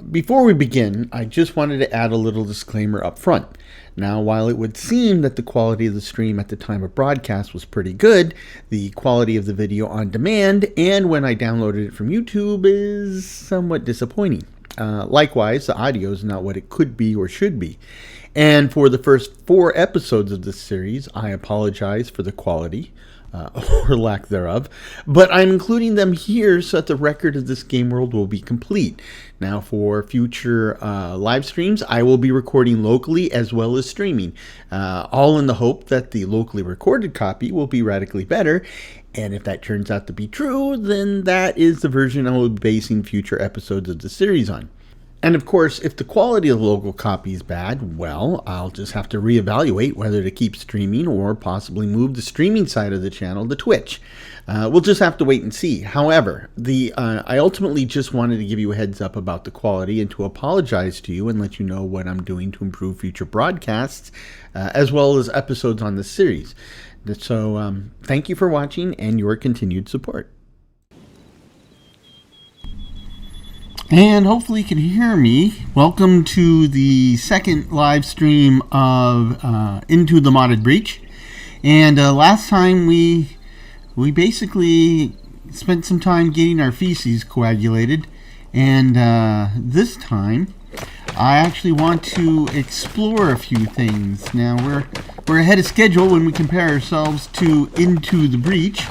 Before we begin, I just wanted to add a little disclaimer up front. Now, while it would seem that the quality of the stream at the time of broadcast was pretty good, the quality of the video on demand and when I downloaded it from YouTube is somewhat disappointing. Likewise, the audio is not what it could be or should be. And for the first 4 episodes of this series, I apologize for the quality. Or lack thereof, but I'm including them here so that the record of this game world will be complete. Now, for future live streams, I will be recording locally as well as streaming, all in the hope that the locally recorded copy will be radically better. And if that turns out to be true, then that is the version I will be basing future episodes of the series on. And of course, if the quality of the local copy is bad, well, I'll just have to reevaluate whether to keep streaming or possibly move the streaming side of the channel to Twitch. We'll just have to wait and see. However, I ultimately just wanted to give you a heads up about the quality and to apologize to you and let you know what I'm doing to improve future broadcasts, as well as episodes on this series. So thank you for watching and your continued support. And hopefully you can hear me. Welcome to the second live stream of Into the Modded Breach. And last time we basically spent some time getting our feces coagulated. And this time I actually want to explore a few things. Now we're ahead of schedule when we compare ourselves to Into the Breach.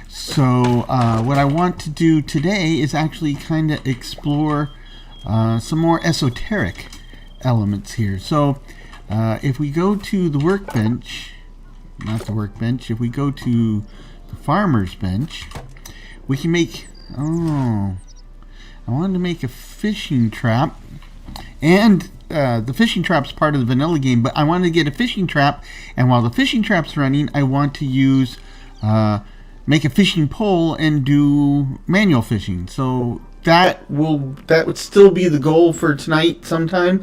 So what I want to do today is actually kind of explore some more esoteric elements here. So if we go to the workbench, if we go to the farmer's bench, we can make, I wanted to make a fishing trap. And the fishing trap's part of the vanilla game, but I wanted to get a fishing trap, and while the fishing trap's running, I want to use make a fishing pole and do manual fishing. So that would still be the goal for tonight sometime.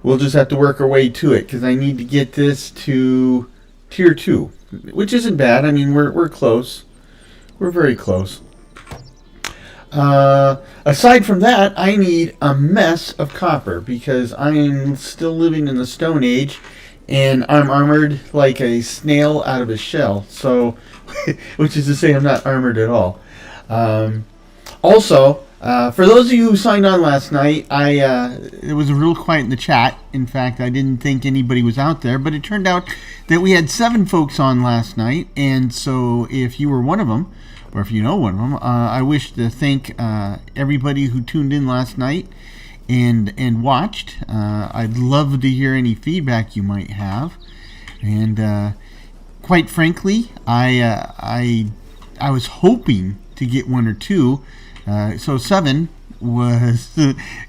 We'll just have to work our way to it because I need to get this to tier 2, which isn't bad. I mean, we're close. We're very close. Aside from that, I need a mess of copper because I am still living in the Stone Age and I'm armored like a snail out of a shell. So which is to say I'm not armored at all. Also, for those of you who signed on last night, it was real quiet in the chat. In fact, I didn't think anybody was out there, but it turned out that we had 7 folks on last night, and so if you were one of them, or if you know one of them, I wish to thank everybody who tuned in last night and watched. I'd love to hear any feedback you might have, and quite frankly, I was hoping to get 1 or 2, so 7 was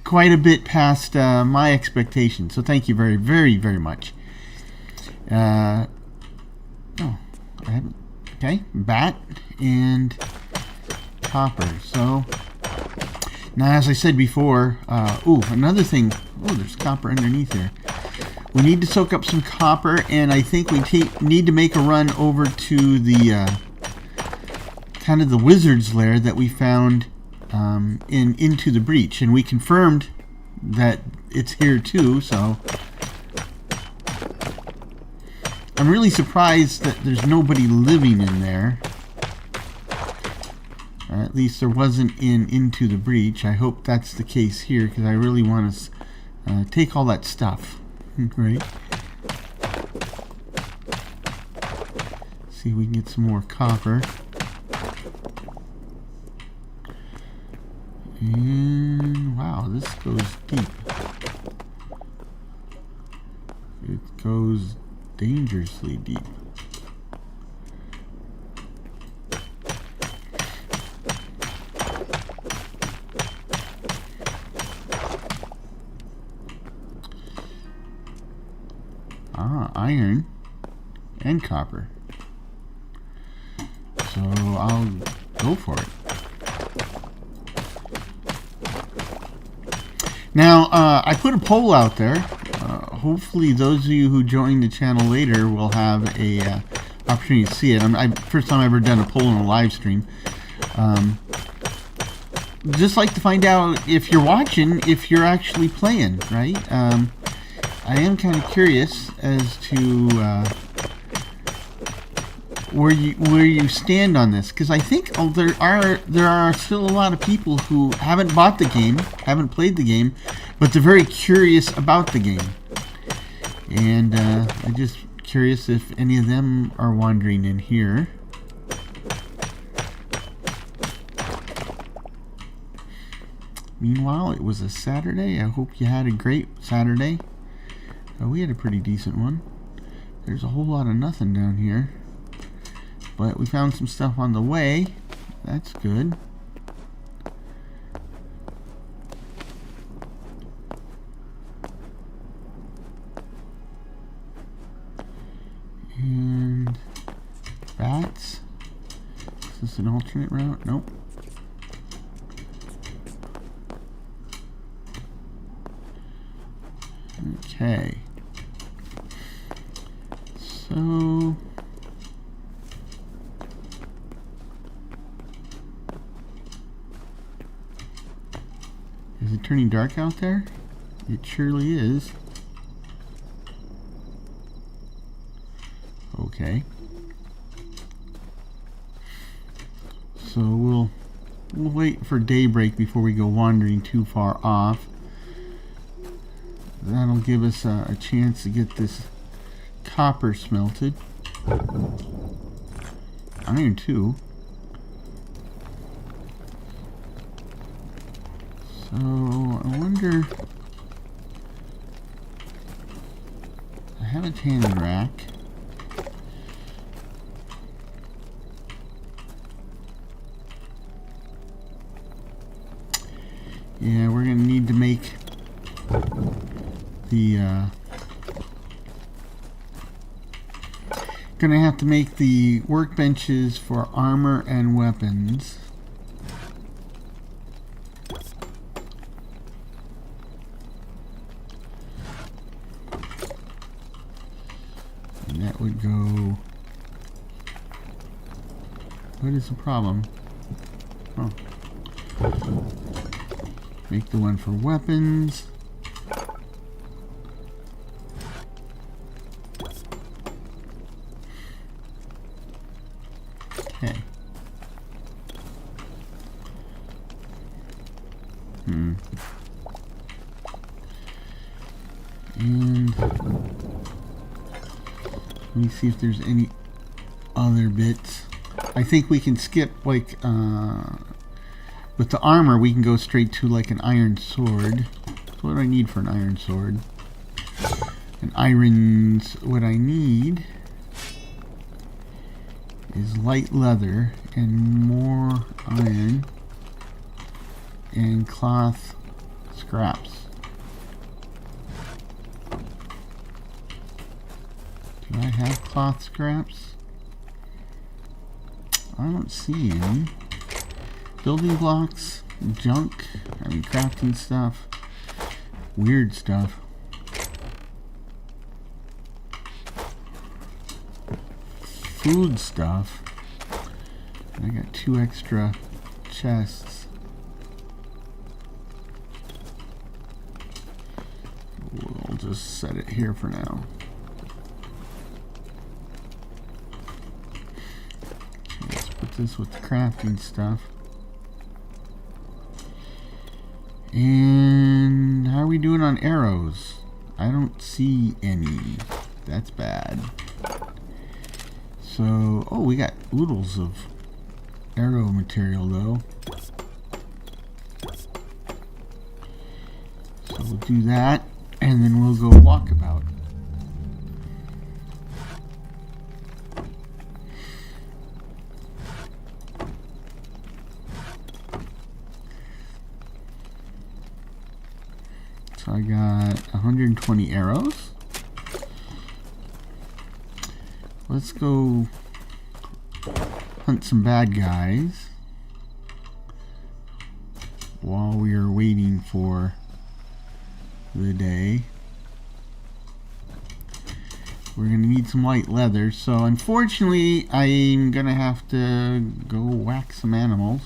quite a bit past my expectations. So thank you very, very, very much. Okay, bat and copper. So now, as I said before, another thing. There's copper underneath here. We need to soak up some copper, and I think we need to make a run over to the kind of the wizard's lair that we found Into the Breach, and we confirmed that it's here too. So I'm really surprised that there's nobody living in there. Or at least there wasn't Into the Breach. I hope that's the case here because I really want to take all that stuff. Right. See if we can get some more copper. And wow, this goes deep. It goes dangerously deep. Iron and copper. So I'll go for it. Now, I put a poll out there. Hopefully those of you who join the channel later will have a opportunity to see it. First time I've ever done a poll in a live stream. Just like to find out if you're watching, if you're actually playing, right? I am kind of curious as to where you stand on this, because I think there are still a lot of people who haven't bought the game, haven't played the game, but they're very curious about the game, and I'm just curious if any of them are wandering in here. Meanwhile, it was a Saturday. I hope you had a great Saturday. We had a pretty decent one. There's a whole lot of nothing down here, but we found some stuff on the way. That's good. And bats. Is this an alternate route? Nope. Okay. So is it turning dark out there? It surely is. Okay. So we'll wait for daybreak before we go wandering too far off. That'll give us a chance to get this copper smelted. Iron too. So I wonder. I have a tanning rack. Yeah, we're gonna need to make gonna have to make the workbenches for armor and weapons. And that would go. What is the problem? Oh. Make the one for weapons. Okay. And let me see if there's any other bits. I think we can skip, like, with the armor we can go straight to like an iron sword. So what do I need for an iron sword? An iron's what I need is light leather and more iron and cloth scraps. Do I have cloth scraps? I don't see any. Building blocks, junk, crafting stuff, weird stuff. Food stuff. I got 2 extra chests. We'll just set it here for now. Okay, let's put this with the crafting stuff. And how are we doing on arrows? I don't see any. That's bad. So, oh, we got oodles of arrow material though. So we'll do that, and then we'll go walkabout. So I got 120 arrows. Let's go hunt some bad guys while we are waiting for the day. We're going to need some light leather, so unfortunately I'm going to have to go whack some animals.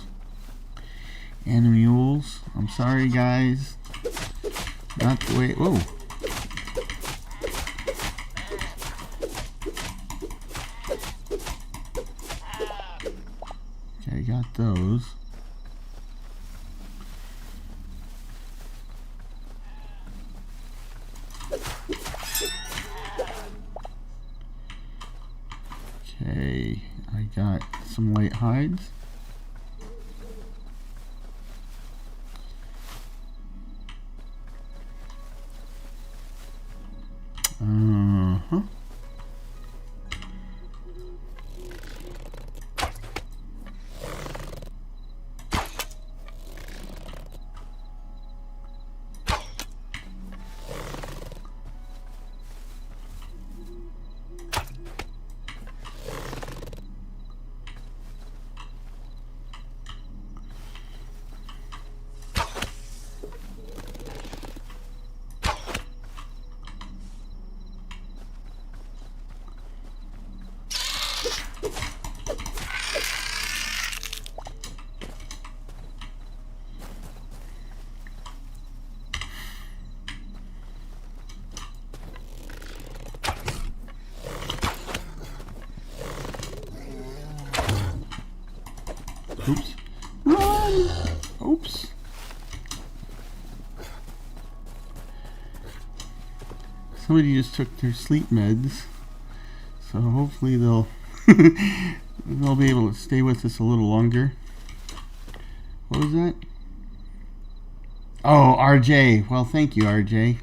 Animals. I'm sorry, guys. Not the way... Whoa. Okay, got those. Okay, I got some light hides. Uh-huh. Oops. Run! Oops. Somebody just took their sleep meds, so hopefully they'll they'll be able to stay with us a little longer. What was that? Oh, RJ. Well, thank you, RJ.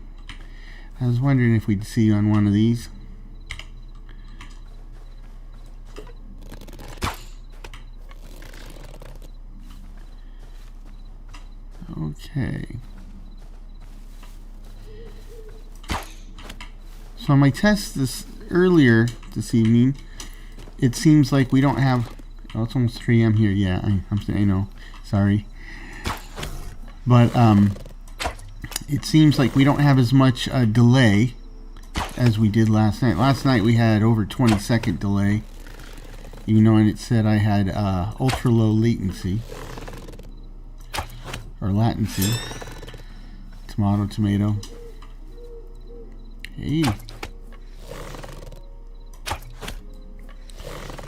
I was wondering if we'd see you on one of these. Okay. So on my test earlier this evening, it seems like we don't have... Oh, it's almost 3 a.m. here. Yeah, I know. Sorry. But it seems like we don't have as much delay as we did last night. Last night we had over 20-second delay, even though it said I had ultra low latency. Or latency. Tomato, tomato. Hey.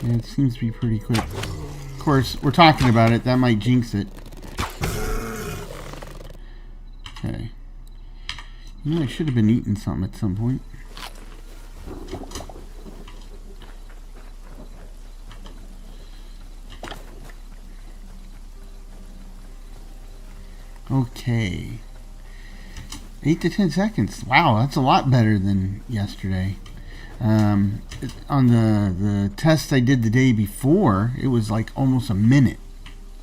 Yeah, it seems to be pretty quick. Of course, we're talking about it. That might jinx it. Okay. You know, I should have been eating something at some point. Okay. 8 to 10 seconds. Wow, that's a lot better than yesterday. On the test I did the day before, it was like almost a minute.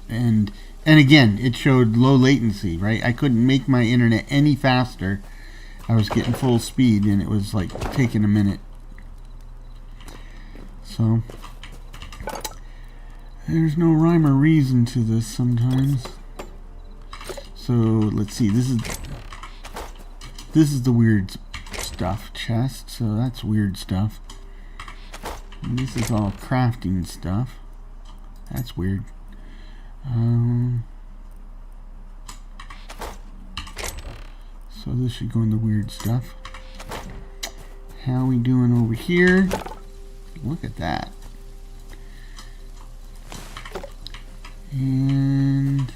And again, it showed low latency, right? I couldn't make my internet any faster. I was getting full speed and it was like taking a minute. So there's no rhyme or reason to this sometimes. So let's see, this is the weird stuff chest, so that's weird stuff. And this is all crafting stuff. That's weird. So this should go in the weird stuff. How we doing over here? Look at that. And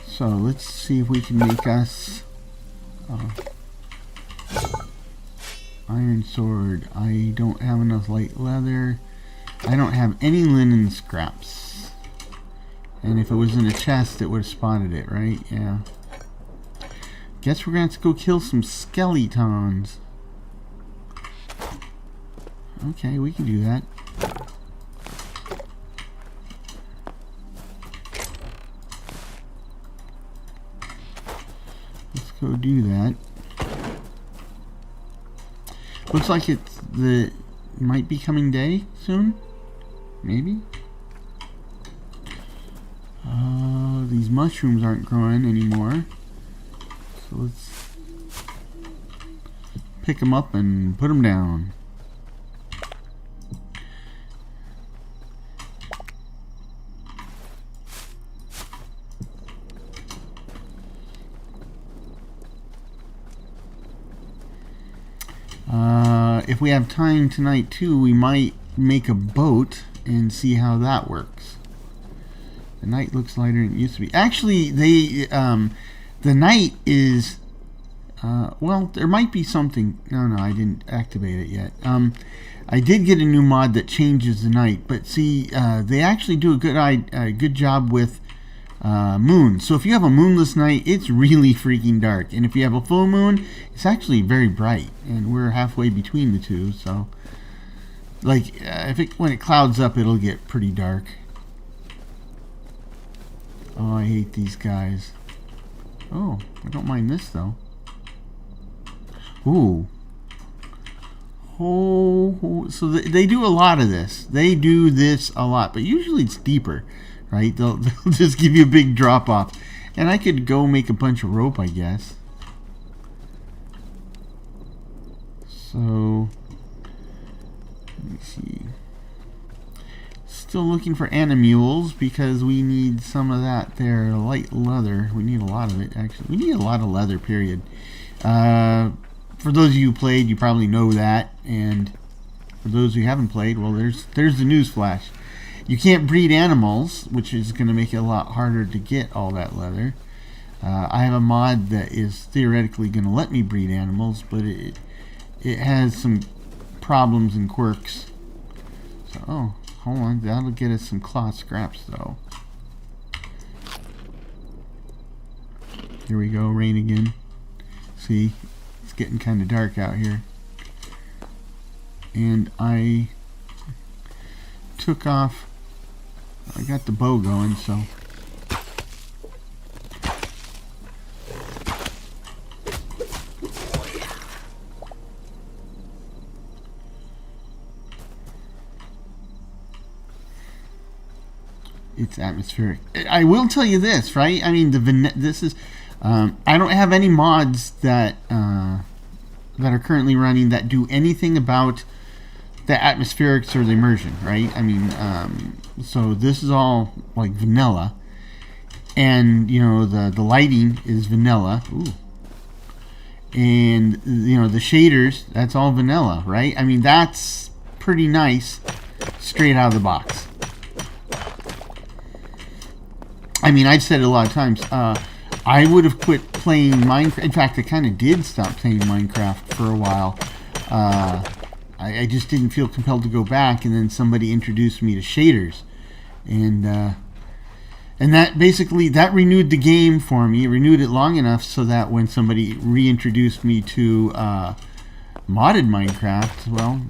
so let's see if we can make us iron sword. I don't have enough light leather. I don't have any linen scraps. And if it was in a chest, it would have spotted it, right? Yeah. Guess we're gonna have to go kill some skeletons. Okay, we can do that. Let's go do that. Looks like it's might be coming day soon. Maybe. These mushrooms aren't growing anymore. So let's pick them up and put them down. If we have time tonight too, we might make a boat and see how that works. The night looks lighter than it used to be. Actually, the night is, well, there might be something. No, I didn't activate it yet. I did get a new mod that changes the night, but see, they actually do a good job with moon. So if you have a moonless night, it's really freaking dark, and if you have a full moon, it's actually very bright, and we're halfway between the two. So, like, when it clouds up, it'll get pretty dark. Oh, I hate these guys. Oh, I don't mind this though. Ooh. Oh, so they do a lot of this. They do this a lot, but usually it's deeper, right? They'll just give you a big drop off. And I could go make a bunch of rope, I guess. So, let me see. Still looking for animules because we need some of that there. Light leather. We need a lot of it, actually. We need a lot of leather, period. For those of you who played, you probably know that. And for those who haven't played, well, there's the news flash. You can't breed animals, which is going to make it a lot harder to get all that leather. I have a mod that is theoretically going to let me breed animals, but it has some problems and quirks. So, oh, hold on. That'll get us some cloth scraps, though. Here we go, rain again. See, it's getting kind of dark out here. And I took off. I got the bow going, so. It's atmospheric. I will tell you this, right? I mean, this is. I don't have any mods that are currently running that do anything about the atmospherics or the immersion, right? I mean, so this is all like vanilla, and you know the lighting is vanilla. Ooh. And you know the shaders, that's all vanilla, right? I mean, that's pretty nice straight out of the box. I mean, I've said it a lot of times. I would have quit playing Minecraft. In fact, I kind of did stop playing Minecraft for a while. I just didn't feel compelled to go back, and then somebody introduced me to shaders, and that basically that renewed the game for me. It renewed it long enough so that when somebody reintroduced me to modded Minecraft, well,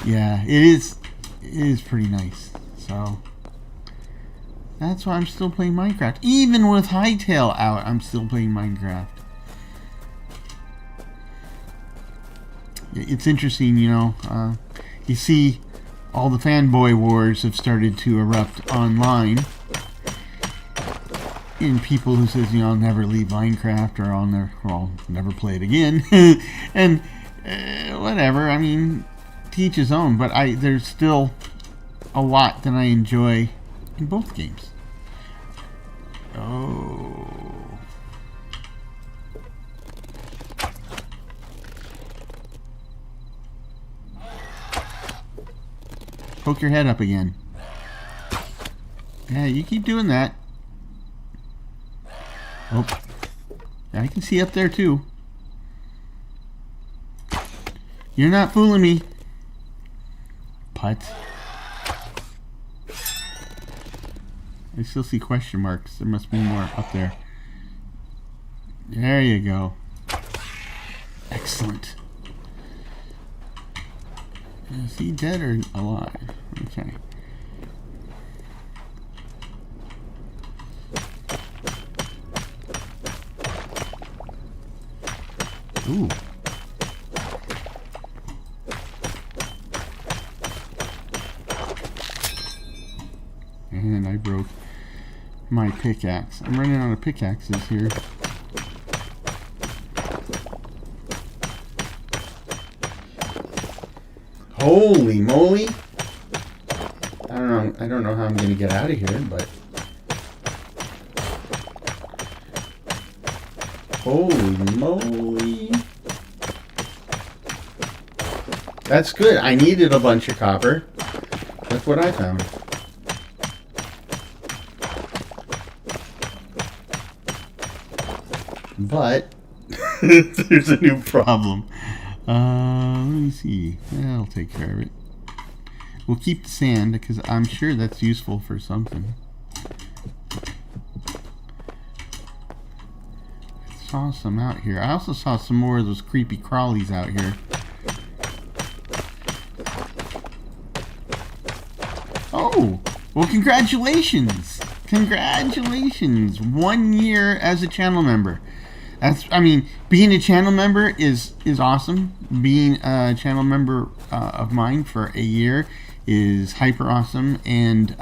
yeah, it is pretty nice. So that's why I'm still playing Minecraft. Even with Hightail out, I'm still playing Minecraft. It's interesting, you know. You see all the fanboy wars have started to erupt online. In people who says, you know, I'll never leave Minecraft, or I'll never play it again. And whatever, I mean, to each his own. But there's still a lot that I enjoy in both games. Oh. Poke your head up again. Yeah, you keep doing that. Oh. Yeah, I can see up there too. You're not fooling me. Putt. I still see question marks. There must be more up there. There you go. Excellent. Is he dead or alive? Okay. Ooh. broke my pickaxe. I'm running out of pickaxes here. Holy moly! I don't know how I'm gonna get out of here, but holy moly! That's good. I needed a bunch of copper. That's what I found. But there's a new problem. Let me see. Yeah, I'll take care of it. We'll keep the sand because I'm sure that's useful for something. I saw some out here. I also saw some more of those creepy crawlies out here. Oh, well, congratulations. Congratulations. 1 year as a channel member. I mean, being a channel member is awesome. Being a channel member of mine for a year is hyper awesome. And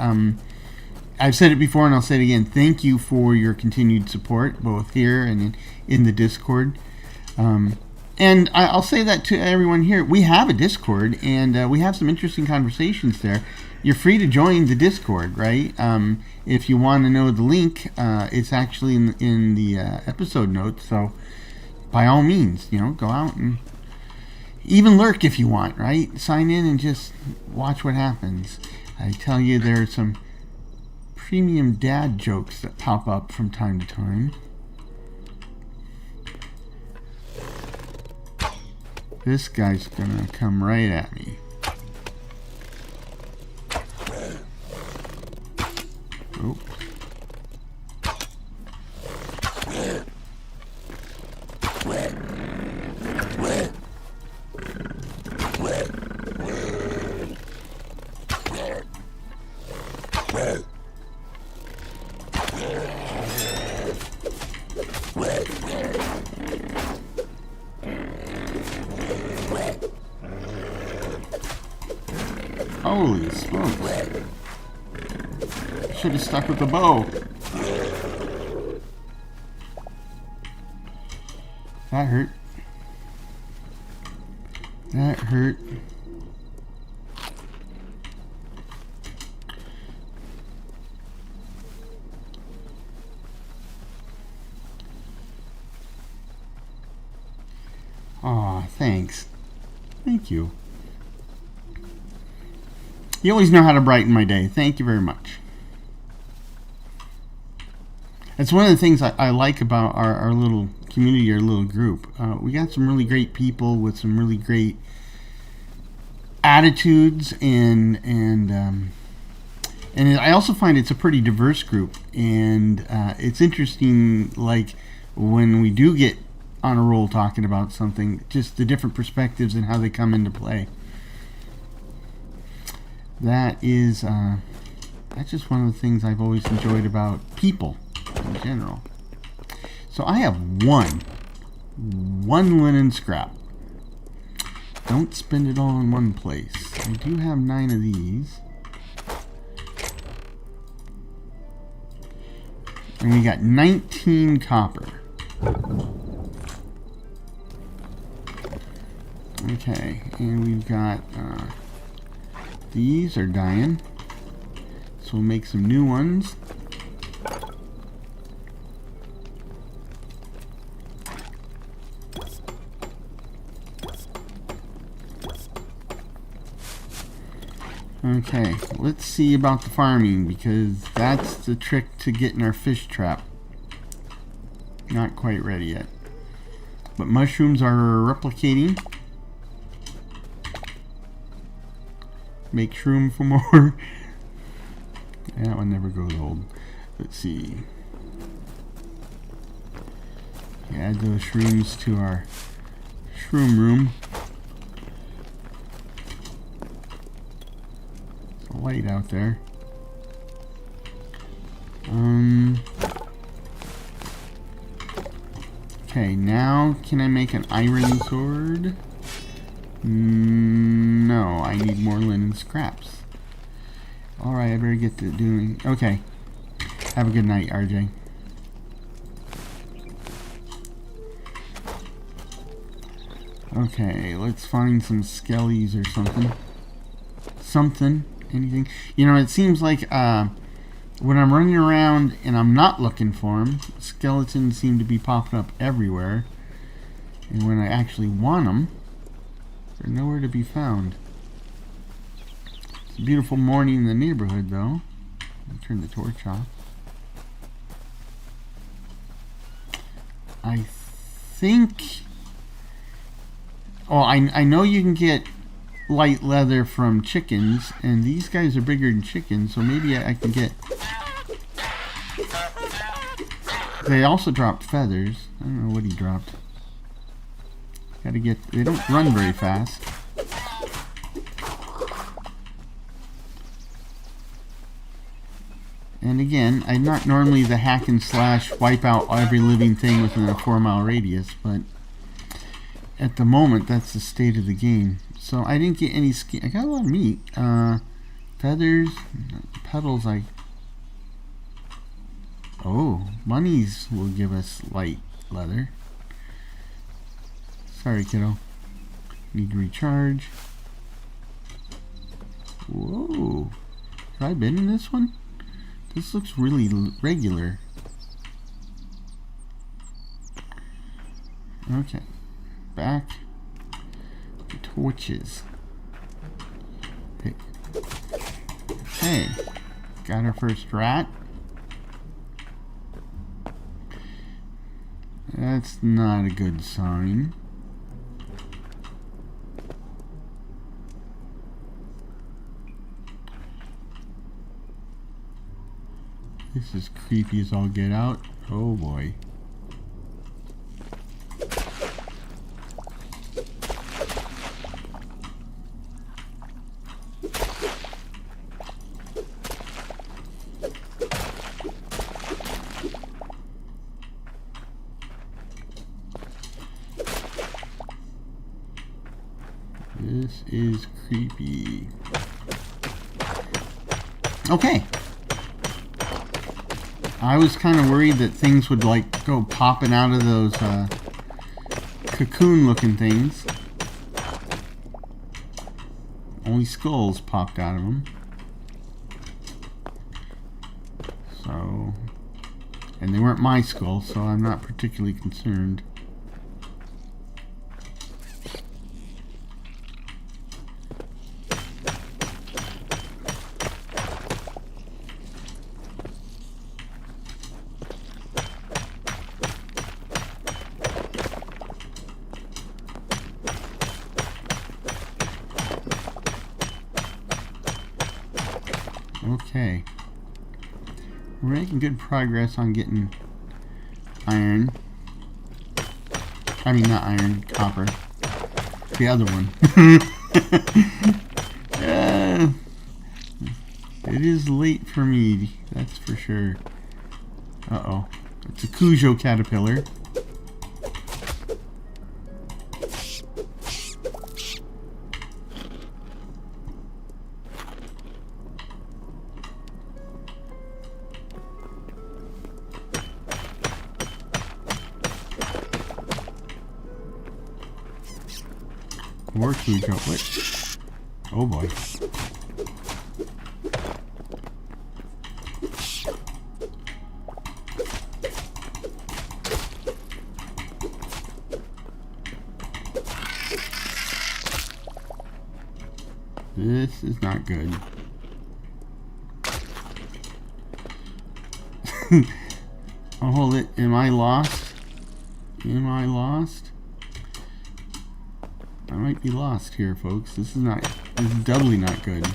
I've said it before and I'll say it again. Thank you for your continued support, both here and in the Discord. And I'll say that to everyone here. We have a Discord and we have some interesting conversations there. You're free to join the Discord, right? If you want to know the link, it's actually in the episode notes. So, by all means, go out and even lurk if you want, right? Sign in and just watch what happens. I tell you, there are some premium dad jokes that pop up from time to time. This guy's gonna come right at me. Oh. Holy smokes. Should have stuck with the bow. That hurt. That hurt. Aw, thanks. Thank you. You always know how to brighten my day. Thank you very much. That's one of the things I like about our little community, our little group. We got some really great people with some really great attitudes, and I also find it's a pretty diverse group. And it's interesting, like when we do get on a roll talking about something, just the different perspectives and how they come into play. That's just one of the things I've always enjoyed about people in general. So I have one linen scrap. Don't spend it all in one place. I do have 9 of these. And we got 19 copper. Okay, and we've got these are dying, so we'll make some new ones. Okay, let's see about the farming, because that's the trick to getting our fish trap. Not quite ready yet. But mushrooms are replicating. Make shroom for more. That one never goes old. Let's see. Add those shrooms to our shroom room. It's a light out there. Okay, now can I make an iron sword? No, I need more linen scraps. Alright, I better get to doing... Okay, Have a good night, RJ. Okay, let's find some skellies or something. Anything. You know, it seems like when I'm running around and I'm not looking for them, skeletons seem to be popping up everywhere. And when I actually want them, they're nowhere to be found. It's a beautiful morning in the neighborhood, though. Let me turn the torch off. I think... Oh, I know you can get light leather from chickens, and these guys are bigger than chickens, so maybe I can get... They also dropped feathers. I don't know what he dropped. Gotta get... They don't run very fast. And again, I'm not normally the hack and slash wipe out every living thing within a 4-mile radius, but at the moment that's the state of the game. So I didn't get any skin. I got a lot of meat. Feathers, petals. Oh, monies will give us light leather. Sorry, kiddo. Need to recharge. Whoa. Have I been in this one? This looks really regular. Okay. Back to torches. Okay. Got our first rat. That's not a good sign. This is creepy as all get out. Oh boy. This is creepy. Okay. I was kind of worried that things would like go popping out of those cocoon looking things. Only skulls popped out of them. So, and they weren't my skulls, so I'm not particularly concerned. Okay. We're making good progress on getting iron. I mean, not iron, copper. The other one. It is late for me, that's for sure. Uh-oh. It's a Cujo caterpillar. More Cujo. What? Oh boy. This is not good. I'll hold it. Am I lost? Am I lost? I might be lost here, folks. This is doubly not good.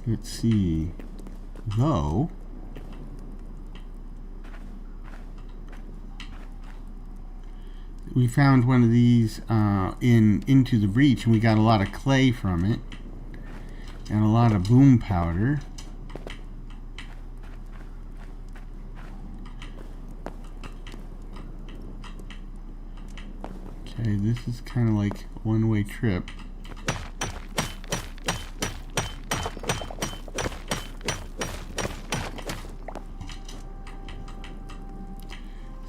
Let's see. Though, we found one of these into the breach, and we got a lot of clay from it, and a lot of boom powder. Okay, this is kind of like a one-way trip.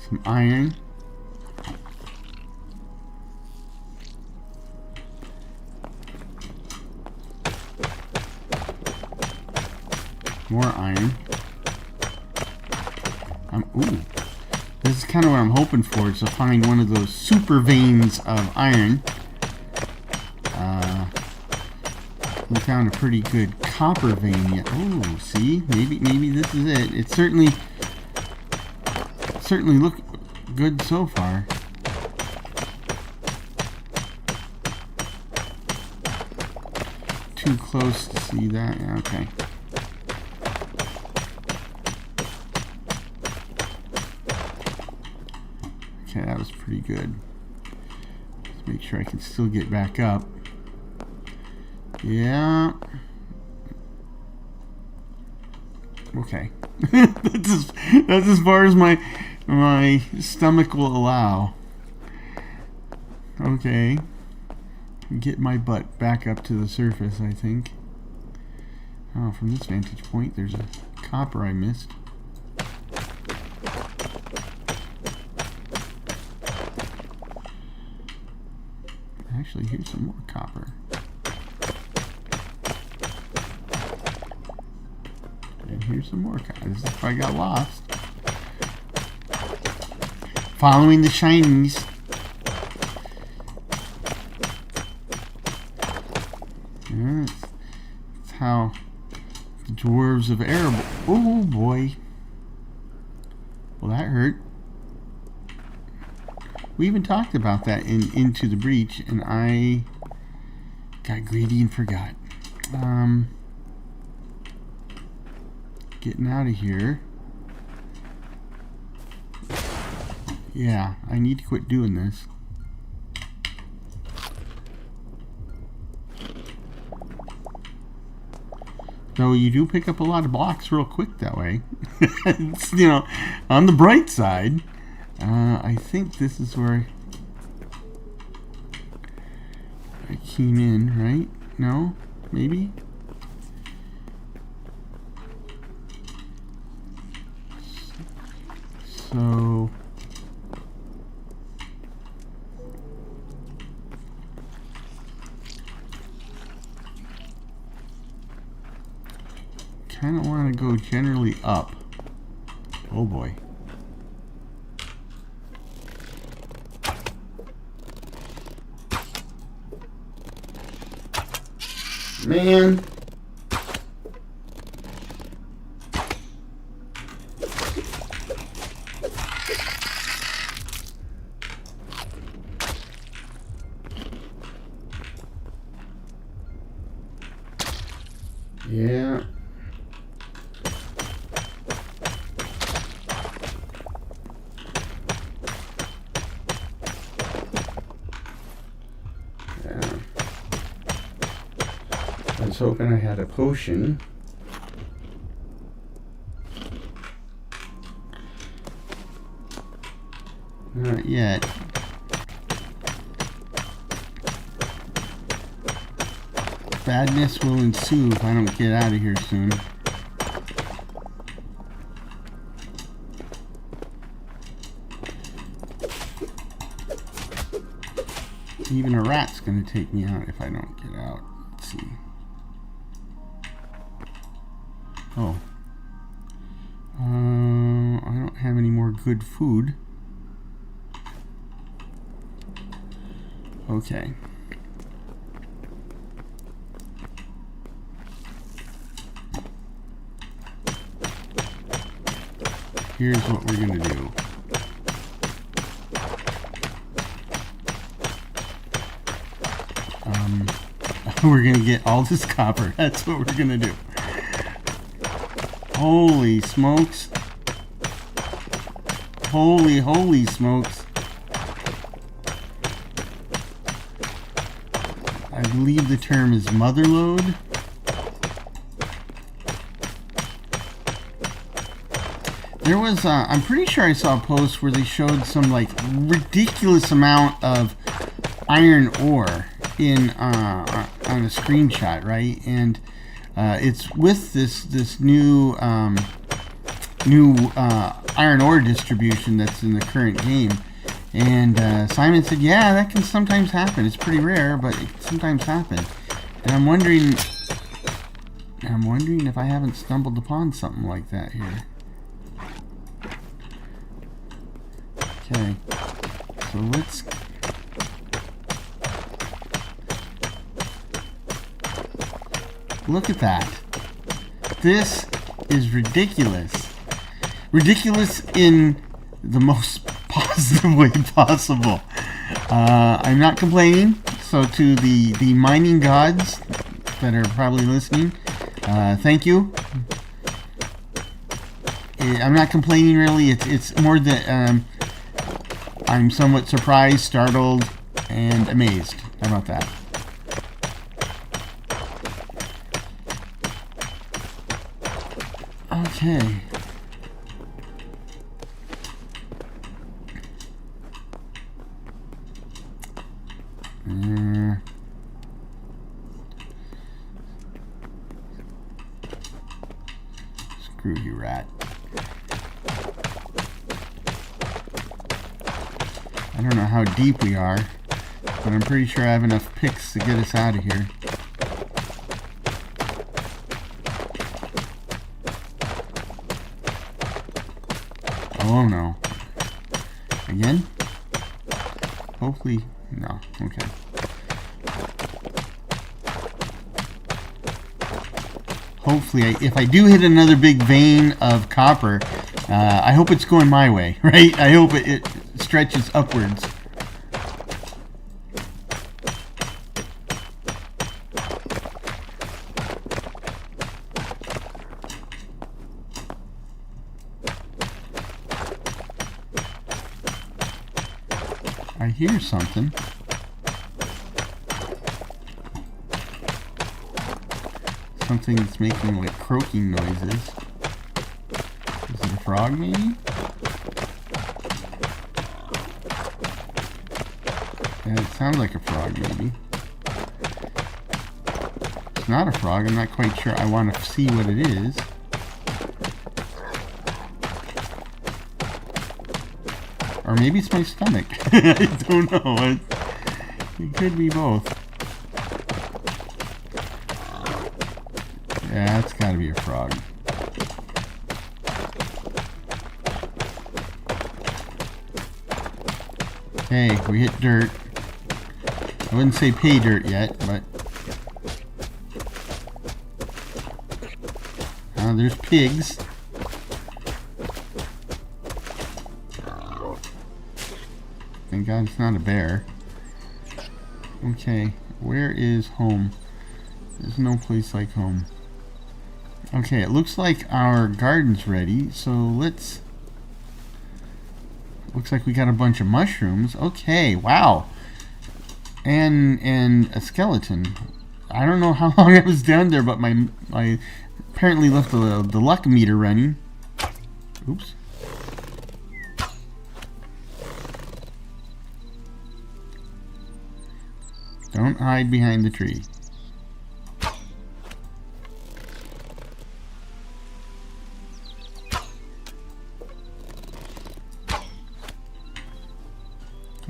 Some iron. More iron. Ooh. This is kind of what I'm hoping for, is to find one of those super veins of iron. We found a pretty good copper vein yet. Oh, see? Maybe this is it. It certainly looked good so far. Too close to see that. Yeah, okay. Okay, that was pretty good. Let's make sure I can still get back up. Yeah. Okay. That's as far as my stomach will allow. Okay. Get my butt back up to the surface, I think. Oh, from this vantage point, there's a copper I missed. Actually, here's some more copper. And here's some more copper. This is if I got lost. Following the shinies. Yeah, that's how the dwarves of Erebor. Oh boy. Well, that hurt. We even talked about that in Into the Breach, and I got greedy and forgot. Getting out of here. Yeah, I need to quit doing this. Though you do pick up a lot of blocks real quick that way. It's, you know, on the bright side. I think this is where I came in, right? No? Maybe? So... kind of want to go generally up. Oh boy. Man. Yeah. I was hoping I had a potion. Not yet. Badness will ensue if I don't get out of here soon. Even a rat's gonna take me out if I don't get out. Let's see. Oh. I don't have any more good food. Okay. Here's what we're gonna do. We're gonna get all this copper. That's what we're gonna do. Holy smokes. Holy smokes. I believe the term is motherlode. There was, I'm pretty sure I saw a post where they showed some like ridiculous amount of iron ore in on a screenshot, right? And it's with this new iron ore distribution that's in the current game. And Simon said, yeah, that can sometimes happen. It's pretty rare, but it can sometimes happen. And I'm wondering if I haven't stumbled upon something like that here. Okay, so let's look at that. This is ridiculous. Ridiculous in the most positive way possible. I'm not complaining. So to the mining gods that are probably listening, thank you. I'm not complaining really. It's more that I'm somewhat surprised, startled, and amazed. How about that? Okay. Screw you, rat. I don't know how deep we are, but I'm pretty sure I have enough picks to get us out of here. Oh no. Again? Hopefully, no. Okay. Hopefully, if I do hit another big vein of copper, I hope it's going my way, right? I hope it stretches upwards. I hear something. Something that's making like croaking noises. Is it a frog maybe? Yeah, it sounds like a frog maybe. It's not a frog, I'm not quite sure. I want to see what it is. Or maybe it's my stomach. I don't know. It could be both. Yeah, it's gotta be a frog. Okay, we hit dirt. I wouldn't say pay dirt yet, but... there's pigs. Thank God it's not a bear. Okay, where is home? There's no place like home. Okay, it looks like our garden's ready, so let's... Looks like we got a bunch of mushrooms. Okay, wow. And a skeleton. I don't know how long I was down there, but my apparently left the luck meter running. Oops. Don't hide behind the tree.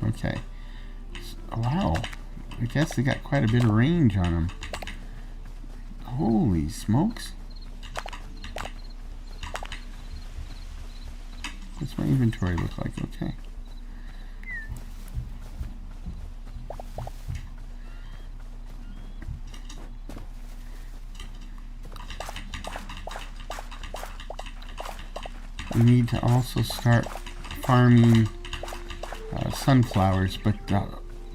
Okay. Wow. I guess they got quite a bit of range on them. Holy smokes. What's my inventory look like? Okay. We need to also start farming sunflowers, but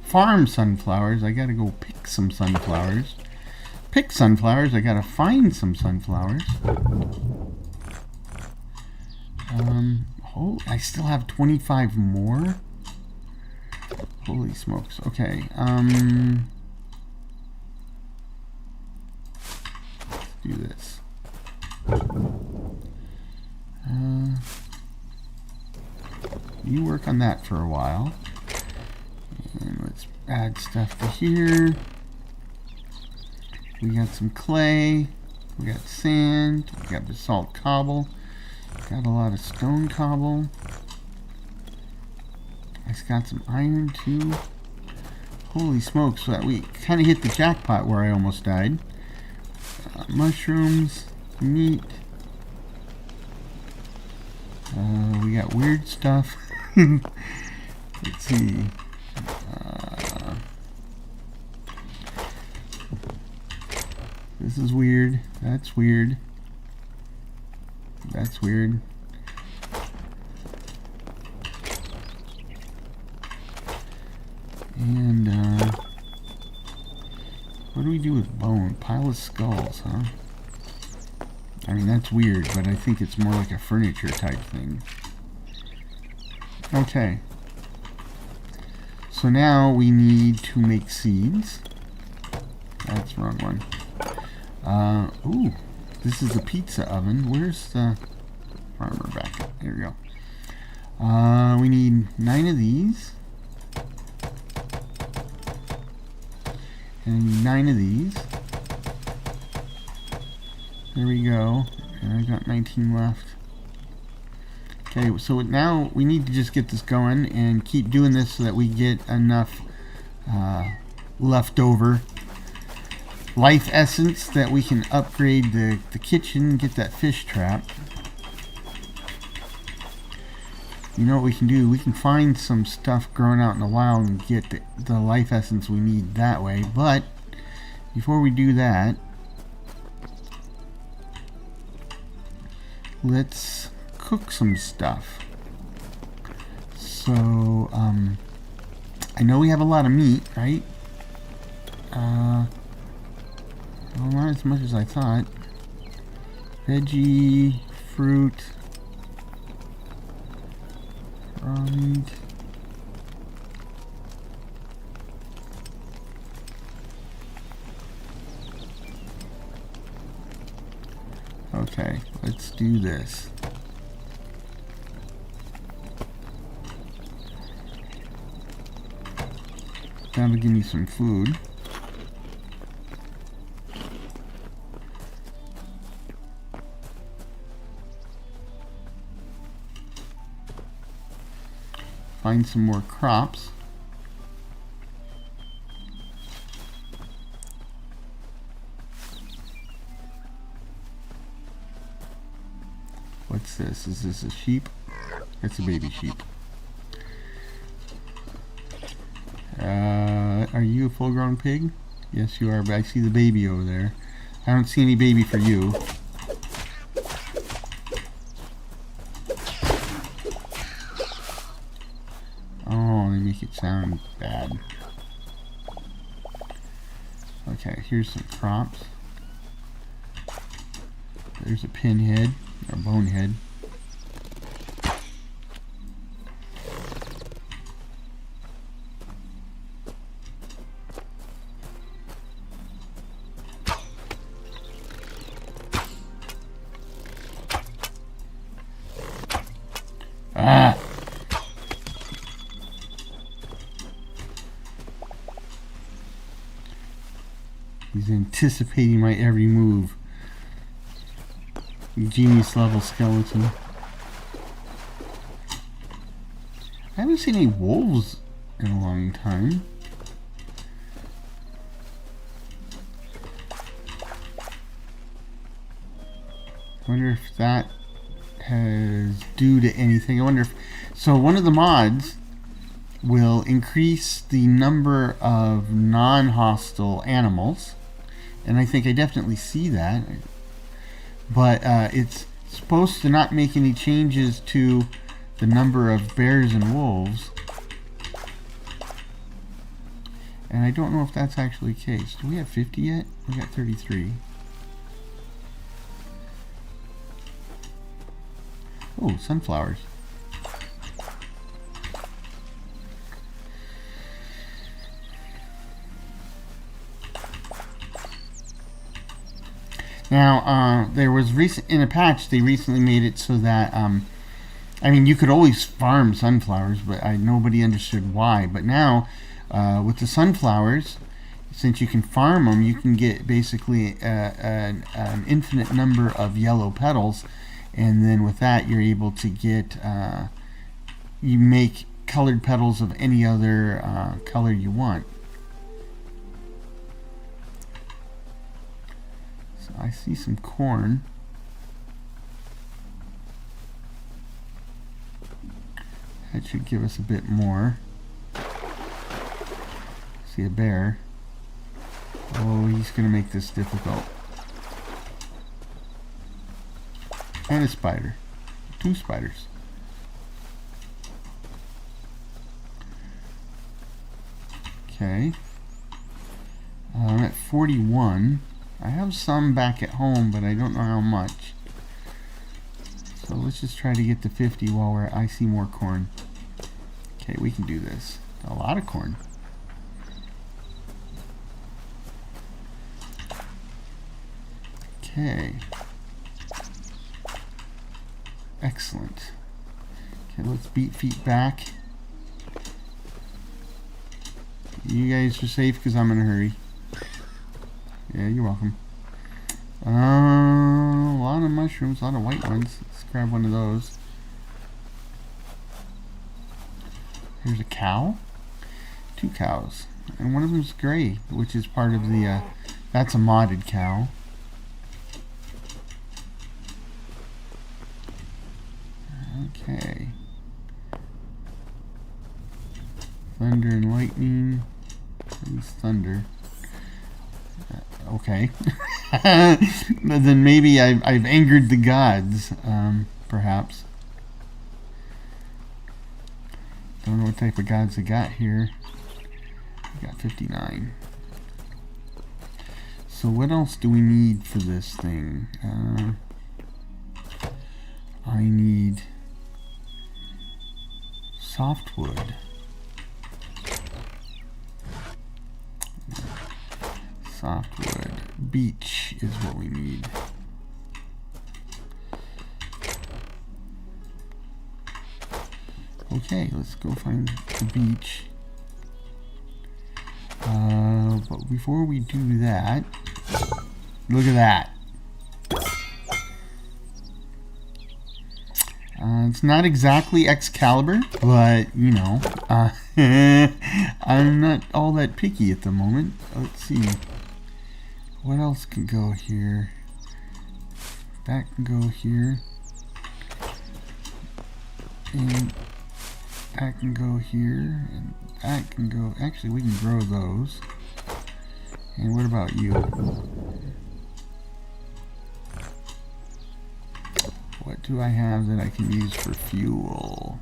farm sunflowers, I gotta go pick some sunflowers. Pick sunflowers, I gotta find some sunflowers. Oh, I still have 25 more? Holy smokes. Okay, let's do this. You work on that for a while. And let's add stuff to here. We got some clay. We got sand. We got basalt cobble. Got a lot of stone cobble. I just got some iron too. Holy smokes, we kind of hit the jackpot where I almost died. Mushrooms, meat. We got weird stuff. Let's see. This is weird. That's weird. That's weird. And what do we do with bone? Pile of skulls, huh? I mean, that's weird, but I think it's more like a furniture type thing. Okay. So now we need to make seeds. That's the wrong one. Ooh, this is a pizza oven. Where's the armor back? Here we go. We need 9 of these. And 9 of these. There we go. And I got 19 left. Okay, so now we need to just get this going and keep doing this so that we get enough leftover life essence that we can upgrade the kitchen and get that fish trap. You know what we can do? We can find some stuff growing out in the wild and get the life essence we need that way. But before we do that, let's cook some stuff. So, I know we have a lot of meat, right? Well, not as much as I thought. Veggie, fruit, raw meat. Okay, let's do this. That'll give me some food. Find some more crops. What's this? Is this a sheep? It's a baby sheep. Are you a full-grown pig? Yes, you are, but I see the baby over there. I don't see any baby for you. Oh, they make it sound bad. Okay, here's some crops. There's a pinhead, or bonehead. Ah! He's anticipating my every move. Genius level skeleton. I haven't seen any wolves in a long time. I wonder if that is due to anything. I wonder if... So one of the mods will increase the number of non-hostile animals. And I think I definitely see that. But it's supposed to not make any changes to the number of bears and wolves. And I don't know if that's actually the case. Do we have 50 yet? We got 33. Oh, sunflowers. Now, there was in a patch they recently made it so that I mean, you could always farm sunflowers, but nobody understood why. But now With the sunflowers, since you can farm them, you can get basically an infinite number of yellow petals, and then with that you're able to get, you make colored petals of any other color you want. So I see some corn. That should give us a bit more. See a bear. Oh, he's going to make this difficult. And a spider. 2 spiders. Okay. I'm at 41. I have some back at home, but I don't know how much. So let's just try to get to 50 while I see more corn. Okay, we can do this. A lot of corn. Okay. Excellent. Okay, let's beat feet back. You guys are safe because I'm in a hurry. Yeah, you're welcome. A lot of mushrooms, a lot of white ones. Let's grab one of those. Here's a cow. 2 cows. And one of them's gray, which is part of the, that's a modded cow. Okay. Thunder and lightning. At least thunder. Okay. But then maybe I've angered the gods, perhaps. Don't know what type of gods I got here. I got 59. So what else do we need for this thing? I need softwood. Softwood. Beech is what we need. Okay, let's go find the beech. But before we do that, look at that. It's not exactly Excalibur, but you know, I'm not all that picky at the moment. Let's see. What else can go here? That can go here. And that can go here. And that can go. Actually, we can grow those. And what about you? What do I have that I can use for fuel?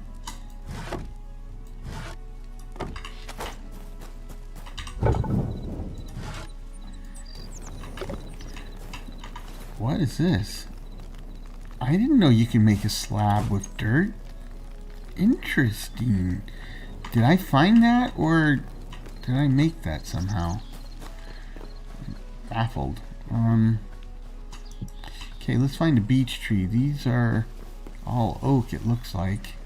What is this? I didn't know you can make a slab with dirt. Interesting. Did I find that, or did I make that somehow? Baffled. Okay, let's find a beech tree. These are all oak, it looks like.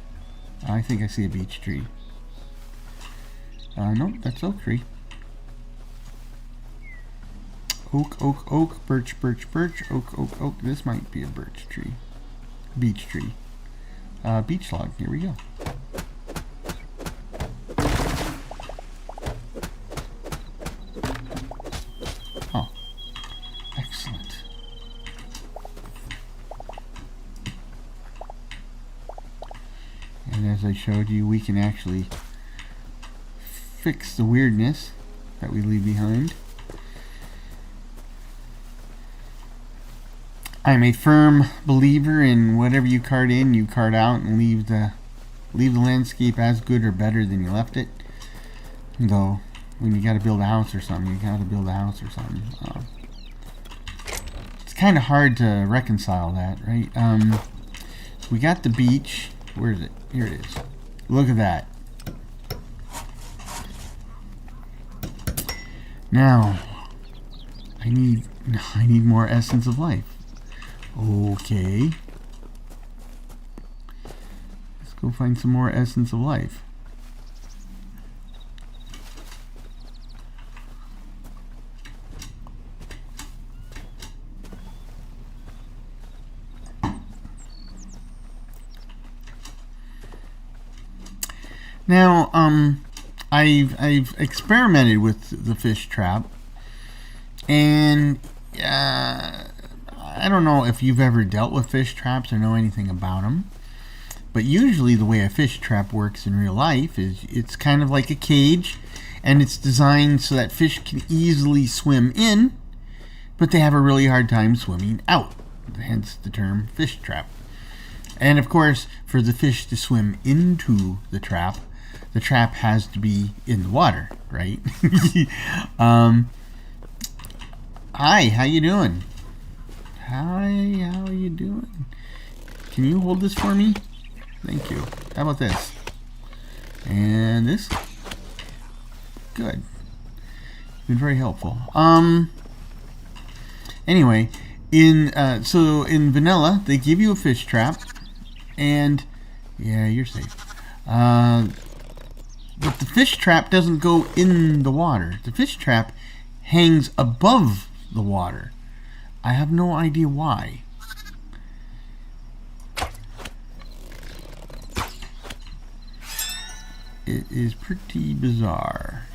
I think I see a beech tree. Nope, that's oak tree. Oak, oak, oak, birch, birch, birch, oak, oak, oak. This might be a birch tree. Beech tree. Beech log, here we go. Oh, excellent. And as I showed you, we can actually fix the weirdness that we leave behind. I'm a firm believer in whatever you cart in, you cart out, and leave the landscape as good or better than you left it. Though, when you got to build a house or something, you got to build a house or something. It's kind of hard to reconcile that, right? So we got the beech. Where is it? Here it is. Look at that. Now, I need more essence of life. Okay. Let's go find some more essence of life. Now, I've experimented with the fish trap, and I don't know if you've ever dealt with fish traps or know anything about them. But usually the way a fish trap works in real life is it's kind of like a cage, and it's designed so that fish can easily swim in, but they have a really hard time swimming out, hence the term fish trap. And of course, for the fish to swim into the trap has to be in the water, right? Hi, how you doing? Hi, how are you doing? Can you hold this for me? Thank you. How about this? And this? Good. Been very helpful. Anyway, so in vanilla, they give you a fish trap, and yeah, you're safe. But the fish trap doesn't go in the water. The fish trap hangs above the water. I have no idea why. It is pretty bizarre.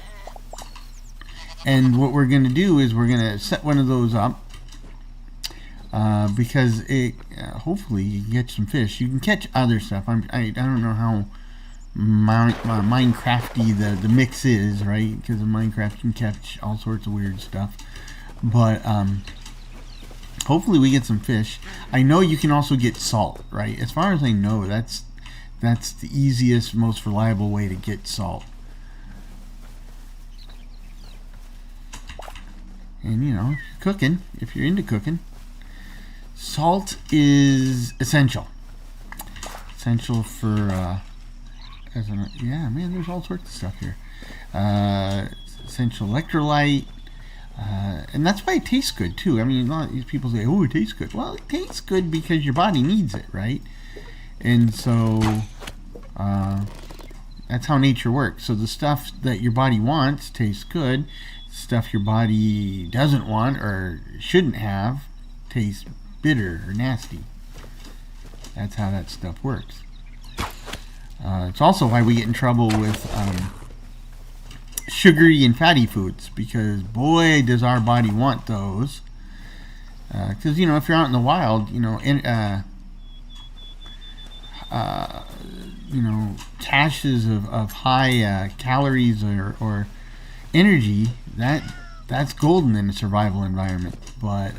And what we're going to do is we're going to set one of those up because it hopefully you can catch some fish. You can catch other stuff. I don't know how Minecrafty the mix is, right? Because in Minecraft you can catch all sorts of weird stuff. But hopefully we get some fish. I know you can also get salt, right? As far as I know, that's the easiest, most reliable way to get salt. And you know, if you're into cooking, salt is essential. Essential for, yeah, man, there's all sorts of stuff here. Essential electrolyte. And that's why it tastes good too. I mean, a lot of these people say, "Oh, it tastes good." Well, it tastes good because your body needs it, right? And so that's how nature works. So the stuff that your body wants tastes good. Stuff your body doesn't want or shouldn't have tastes bitter or nasty. That's how that stuff works. It's also why we get in trouble with sugary and fatty foods, because boy does our body want those. Because you know, if you're out in the wild, you know, caches of high calories or energy, that's golden in a survival environment. But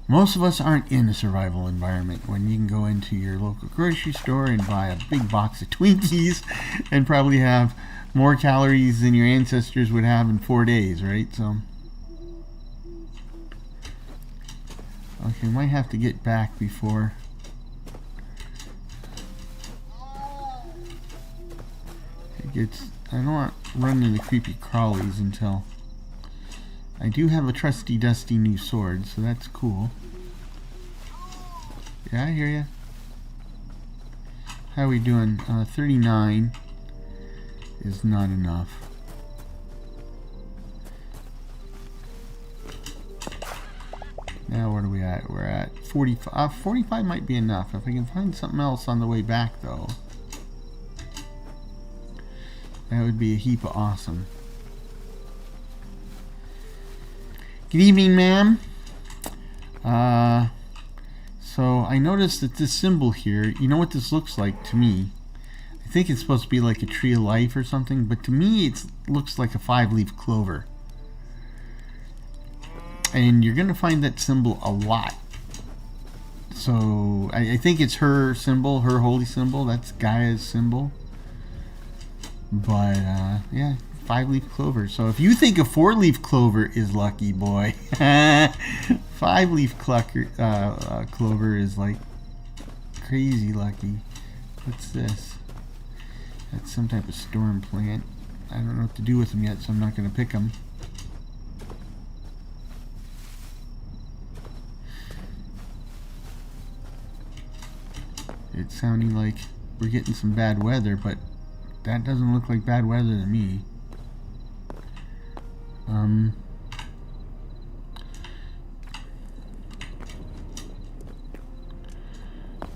most of us aren't in a survival environment when you can go into your local grocery store and buy a big box of Twinkies and probably have more calories than your ancestors would have in 4 days, right? So, okay, might have to get back before it gets. I don't want to run into creepy crawlies until I do have a trusty dusty new sword, so that's cool. Yeah, I hear ya. How are we doing? 39 is not enough. Now what are we at? We're at 45. 45 might be enough. If I can find something else on the way back, though, that would be a heap of awesome. Good evening, ma'am. So I noticed that this symbol here, you know what this looks like to me? I think it's supposed to be like a tree of life or something, but to me it looks like a 5-leaf clover. And you're going to find that symbol a lot. So I think it's her symbol, her holy symbol. That's Gaia's symbol. But yeah, 5-leaf clover. So if you think a 4-leaf clover is lucky, boy, 5-leaf clover is like crazy lucky. What's this? That's some type of storm plant. I don't know what to do with them yet, so I'm not going to pick them. It's sounding like we're getting some bad weather, but that doesn't look like bad weather to me.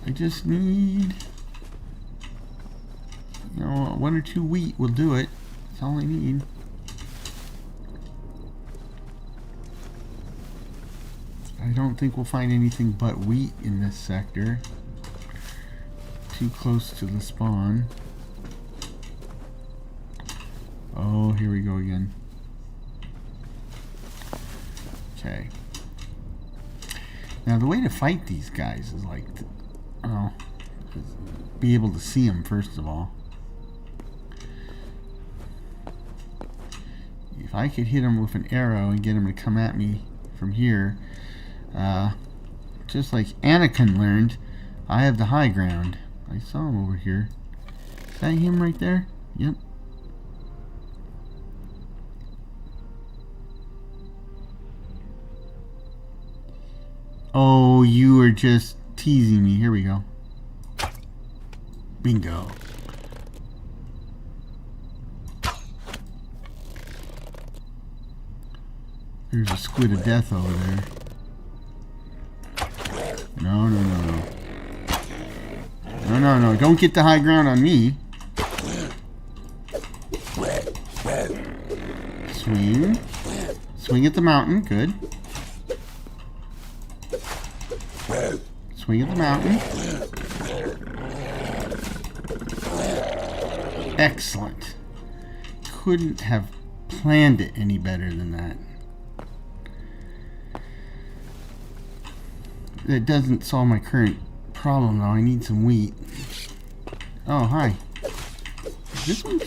I just need... 1 or 2 wheat will do it. That's all I need. I don't think we'll find anything but wheat in this sector. Too close to the spawn. Oh, here we go again. Okay. Now the way to fight these guys is like, be able to see them first of all. If I could hit them with an arrow and get them to come at me from here, just like Anakin learned, I have the high ground. I saw him over here. Is that him right there? Yep. Oh, you are just teasing me. Here we go. Bingo. There's a squid of death over there. No, no, no, no. No, no, no. Don't get the high ground on me. Swing. Swing at the mountain. Good. Swing at the mountain. Excellent. Couldn't have planned it any better than that. That doesn't solve my current problem though. I need some wheat. Oh, hi. Is this one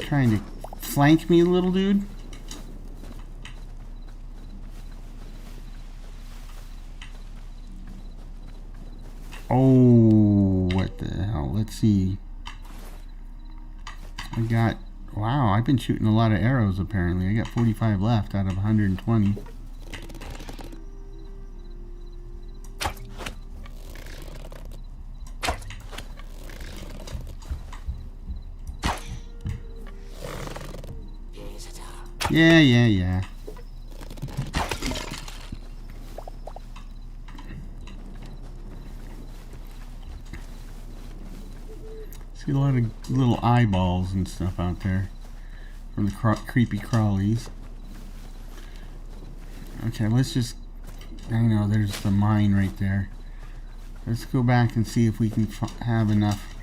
trying to flank me, little dude? Oh, what the hell? Let's see. I got... Wow, I've been shooting a lot of arrows apparently. I got 45 left out of 120. Yeah. See a lot of little eyeballs and stuff out there from the creepy crawlies. Okay, let's just... I know, there's the mine right there. Let's go back and see if we can have enough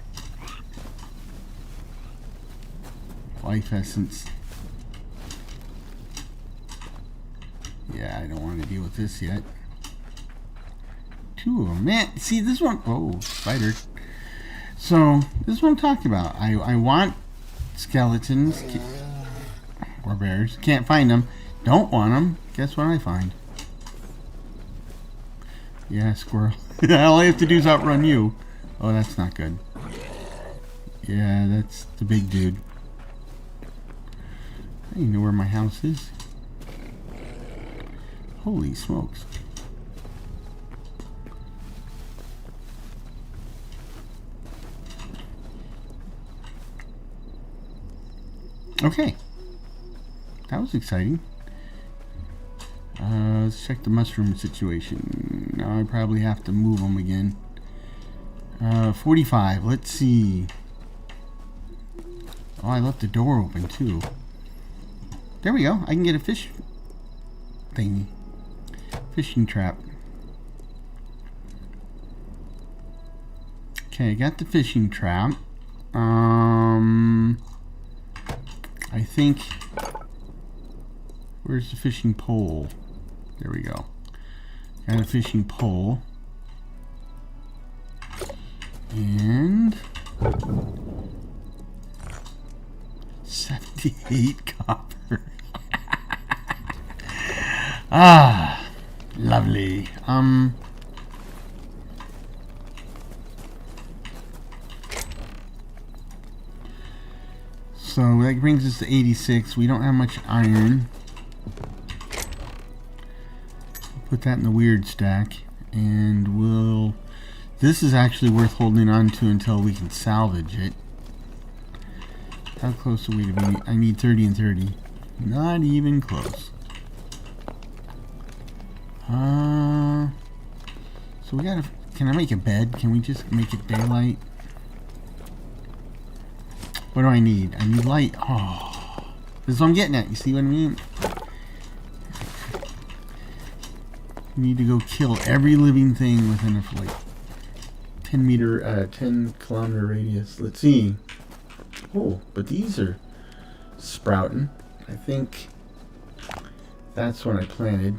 life essence. Yeah, I don't want to deal with this yet. 2 of them. Man, see this one... Oh, spider. So, this is what I'm talking about. I want skeletons or bears. Can't find them. Don't want them. Guess what I find? Yeah, squirrel. All I have to do is outrun you. Oh, that's not good. Yeah, that's the big dude. I don't even know where my house is. Holy smokes. Okay, that was exciting. Let's check the mushroom situation. Now I probably have to move them again. 45, let's see. Oh, I left the door open too. There we go, I can get a fish thingy. Fishing trap. Okay, I got the fishing trap. I think... Where's the fishing pole? There we go. Got a fishing pole. And... 78 copper. Ah, lovely. So that brings us to 86. We don't have much iron. Put that in the weird stack, and we'll... This is actually worth holding on to until we can salvage it. How close are we to be? I need 30 and 30. Not even close. So we gotta Can I make a bed? Can we just make it daylight? What do I need? I need light. Oh, this is what I'm getting at. You see what I mean? You need to go kill every living thing within a 10 kilometer radius. Let's see. Oh, but these are sprouting. I think that's what I planted.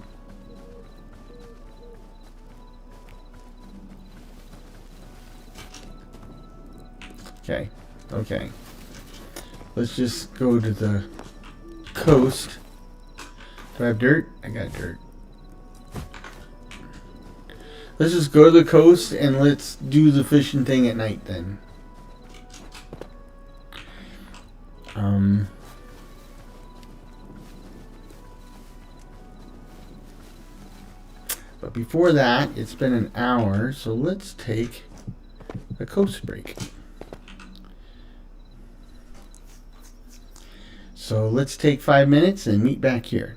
Okay. Let's just go to the coast. Do I have dirt? I got dirt. Let's just go to the coast and let's do the fishing thing at night then. But before that, it's been an hour, so let's take a coast break. So let's take 5 minutes and meet back here.